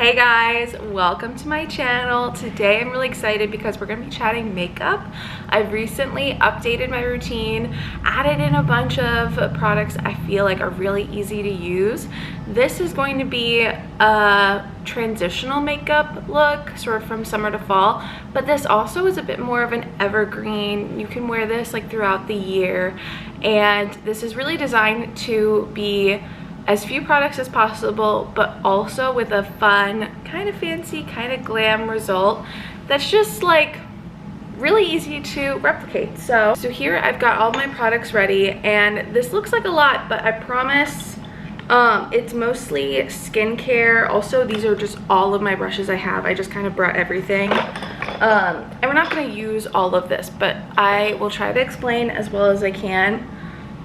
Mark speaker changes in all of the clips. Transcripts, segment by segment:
Speaker 1: Hey guys, welcome to my channel. Today I'm really excited because we're gonna be chatting makeup. I've recently updated my routine, added in a bunch of products I feel like are really easy to use. This is going to be a transitional makeup look, sort of from summer to fall, but this also is a bit more of an evergreen. You can wear this like throughout the year, and this is really designed to be as few products as possible, but also with a fun, kind of fancy, kind of glam result that's just like really easy to replicate. So here I've got all my products ready, and this looks like a lot, but I promise it's mostly skincare. Also, these are just all of my brushes I have. I just kind of brought everything. And we're not going to use all of this, but I will try to explain as well as I can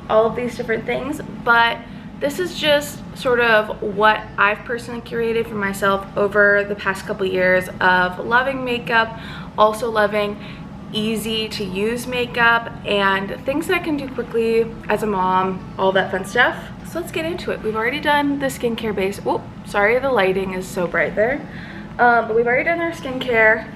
Speaker 1: all of these different things. But this is just sort of what I've personally curated for myself over the past couple years of loving makeup, also loving easy to use makeup and things that I can do quickly as a mom, all that fun stuff. So let's get into it. We've already done the skincare base. Oh, sorry, the lighting is so bright there. But we've already done our skincare.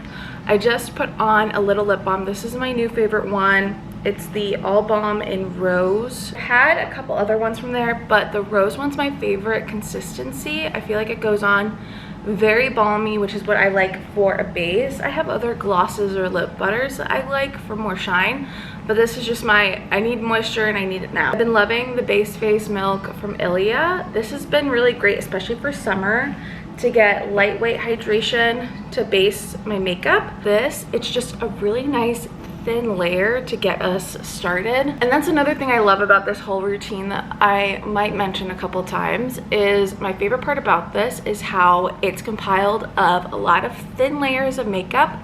Speaker 1: I just put on a little lip balm. This is my new favorite one. It's the All Balm in Rose. I had a couple other ones from there, but the rose one's my favorite consistency. I feel like it goes on very balmy, which is what I like for a base. I have other glosses or lip butters that I like for more shine, but this is just I need moisture and I need it now. I've been loving the Base Face Milk from Ilia. This has been really great, especially for summer, to get lightweight hydration to base my makeup. It's just a really nice thin layer to get us started. And that's another thing I love about this whole routine that I might mention a couple times. Is my favorite part about this is how it's compiled of a lot of thin layers of makeup,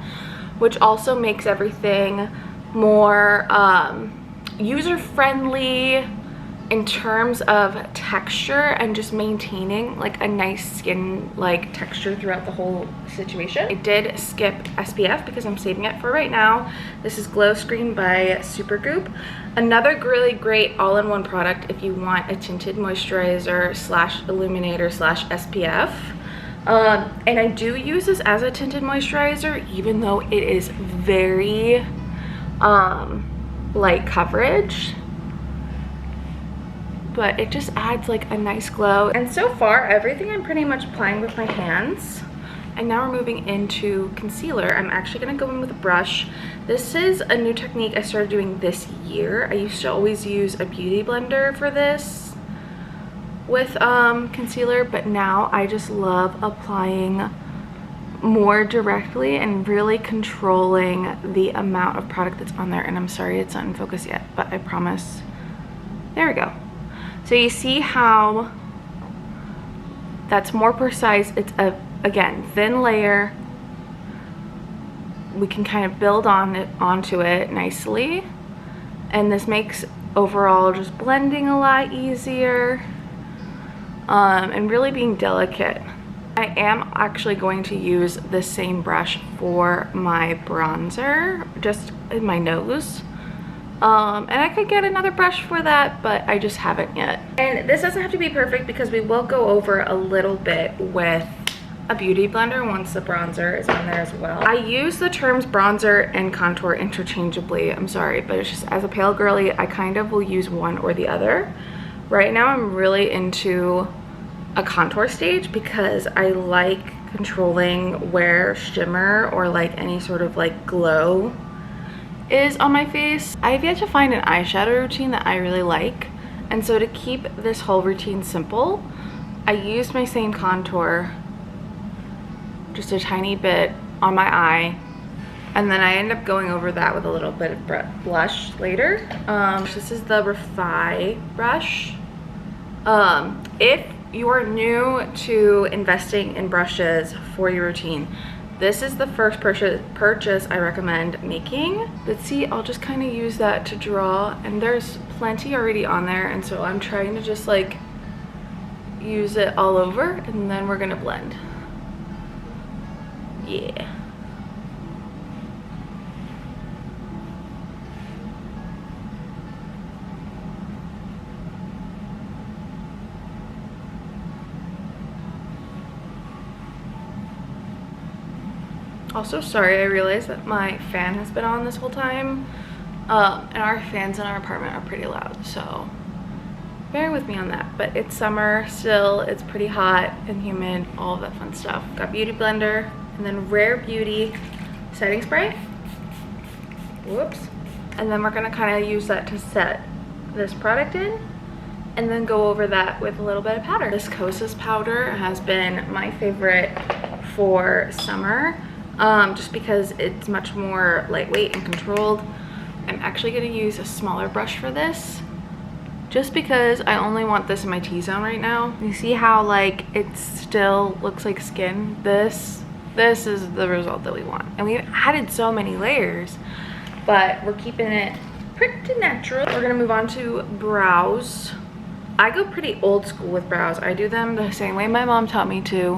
Speaker 1: which also makes everything more user-friendly in terms of texture and just maintaining like a nice skin like texture throughout the whole situation. I did skip SPF because I'm saving it for right now. This is Glow Screen by Supergoop. Another really great all-in-one product if you want a tinted moisturizer slash illuminator slash SPF. And I do use this as a tinted moisturizer, even though it is very light coverage, but it just adds like a nice glow. And so far everything I'm pretty much applying with my hands. And now we're moving into concealer. I'm actually gonna go in with a brush. This is a new technique I started doing this year. I used to always use a beauty blender for this with concealer, but now I just love applying more directly and really controlling the amount of product that's on there. And I'm sorry it's not in focus yet, but I promise. There we go. So you see how that's more precise. It's a, again, thin layer. We can kind of build onto it nicely. And this makes overall just blending a lot easier and really being delicate. I am actually going to use the same brush for my bronzer, just in my nose. And I could get another brush for that, but I just haven't yet. And this doesn't have to be perfect because we will go over a little bit with a beauty blender once the bronzer is on there as well. I use the terms bronzer and contour interchangeably. I'm sorry, but it's just as a pale girly, I kind of will use one or the other. Right now I'm really into a contour stage because I like controlling where shimmer or like any sort of like glow is on my face. I've yet to find an eyeshadow routine that I really like, and so to keep this whole routine simple, I used my same contour just a tiny bit on my eye, and then I end up going over that with a little bit of blush later. This is the Refi brush. If you're new to investing in brushes for your routine, this is the first purchase I recommend making. But see, I'll just kind of use that to draw, and there's plenty already on there, and so I'm trying to just like use it all over, and then we're gonna blend. Yeah. Also, sorry, I realized that my fan has been on this whole time. And our fans in our apartment are pretty loud, so bear with me on that. But it's summer still, it's pretty hot and humid, all of that fun stuff. Got Beauty Blender and then Rare Beauty setting spray. Whoops. And then we're gonna kind of use that to set this product in and then go over that with a little bit of powder. This Kosas powder has been my favorite for summer, just because it's much more lightweight and controlled. I'm actually gonna use a smaller brush for this, just because I only want this in my T-zone right now. You see how like it still looks like skin? This is the result that we want. And we've added so many layers, but we're keeping it pretty natural. We're gonna move on to brows. I go pretty old school with brows. I do them the same way my mom taught me to,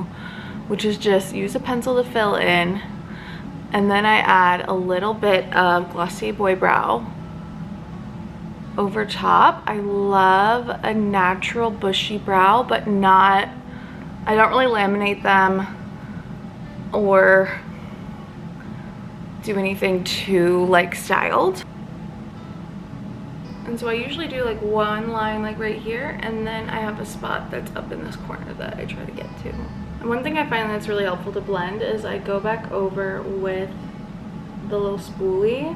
Speaker 1: which is just use a pencil to fill in, and then I add a little bit of Glossy Boy Brow over top. I love a natural bushy brow, but not, I don't really laminate them or do anything too like styled. And so I usually do like one line like right here, and then I have a spot that's up in this corner that I try to get to. And one thing I find that's really helpful to blend is I go back over with the little spoolie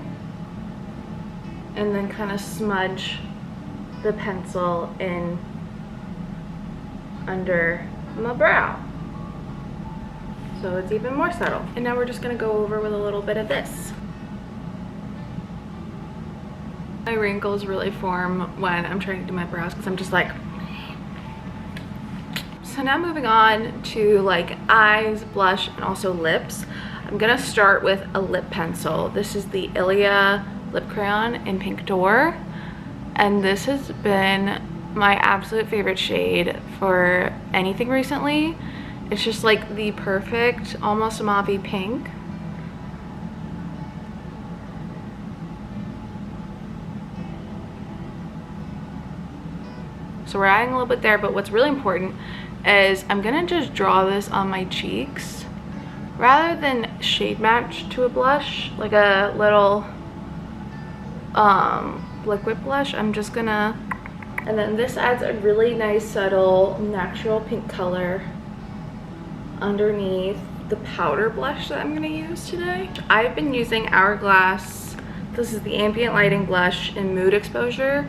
Speaker 1: and then kind of smudge the pencil in under my brow, so it's even more subtle. And now we're just gonna go over with a little bit of this. My wrinkles really form when I'm trying to do my brows because I'm just like. So now moving on to like eyes, blush, and also lips. I'm gonna start with a lip pencil. This is the Ilia lip crayon in Pink Door, and this has been my absolute favorite shade for anything recently. It's just like the perfect, almost mauve pink. So we're adding a little bit there, but what's really important is I'm gonna just draw this on my cheeks rather than shade match to a blush, like a little liquid blush. I'm just gonna, and then this adds a really nice subtle natural pink color underneath the powder blush that I'm gonna use today. I've been using Hourglass. This is the ambient lighting blush in Mood Exposure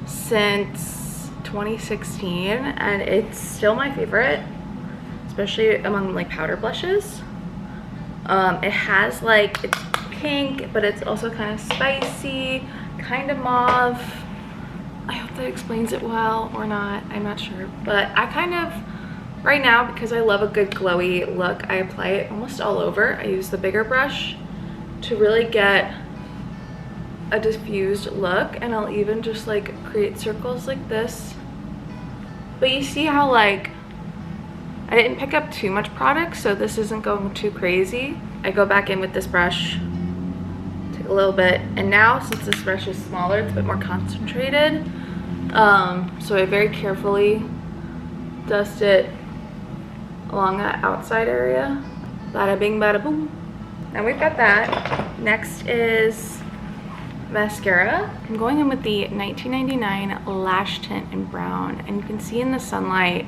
Speaker 1: since 2016, and it's still my favorite, especially among like powder blushes. It has like, it's pink, but it's also kind of spicy, kind of mauve. I hope that explains it well or not, I'm not sure. But I kind of, right now, because I love a good glowy look, I apply it almost all over. I use the bigger brush to really get a diffused look, and I'll even just like create circles like this. But you see how like I didn't pick up too much product, so this isn't going too crazy. I go back in with this brush, take a little bit, and now since this brush is smaller, it's a bit more concentrated, so I very carefully dust it along that outside area. Bada bing bada boom. Now we've got that. Next is mascara. I'm going in with the 1999 lash tint in brown, and you can see in the sunlight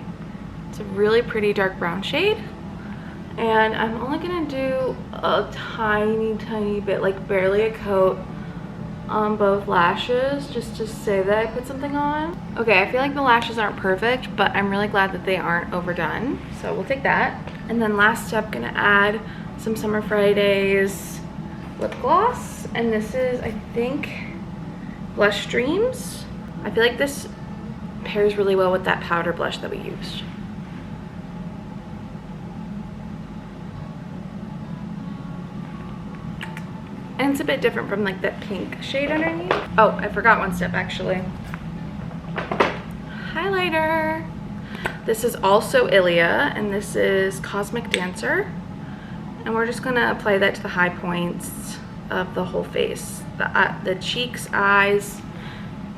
Speaker 1: it's a really pretty dark brown shade, and I'm only gonna do a tiny bit, like barely a coat on both lashes, just to say that I put something on. Okay, I feel like the lashes aren't perfect, but I'm really glad that they aren't overdone, so we'll take that. And then last step, gonna add some Summer Fridays lip gloss, and this is, I think, Blush Dreams. I feel like this pairs really well with that powder blush that we used. And it's a bit different from like that pink shade underneath. Oh, I forgot one step actually. Highlighter. This is also Ilia, and this is Cosmic Dancer. And we're just gonna apply that to the high points of the whole face. The cheeks, eyes,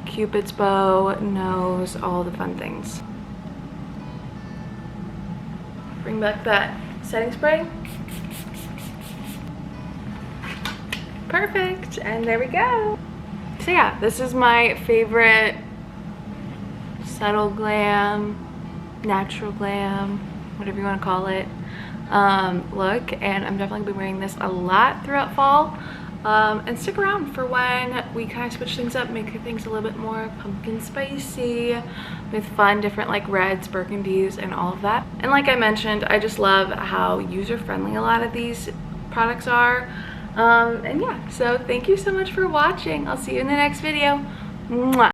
Speaker 1: Cupid's bow, nose, all the fun things. Bring back that setting spray. Perfect, and there we go. So yeah, this is my favorite subtle glam, natural glam, whatever you want to call it, look, and I'm definitely be wearing this a lot throughout fall. And stick around for when we kind of switch things up, make things a little bit more pumpkin spicy with fun different like reds, burgundies, and all of that. And like I mentioned, I just love how user-friendly a lot of these products are. And yeah, so thank you so much for watching. I'll see you in the next video. Mwah.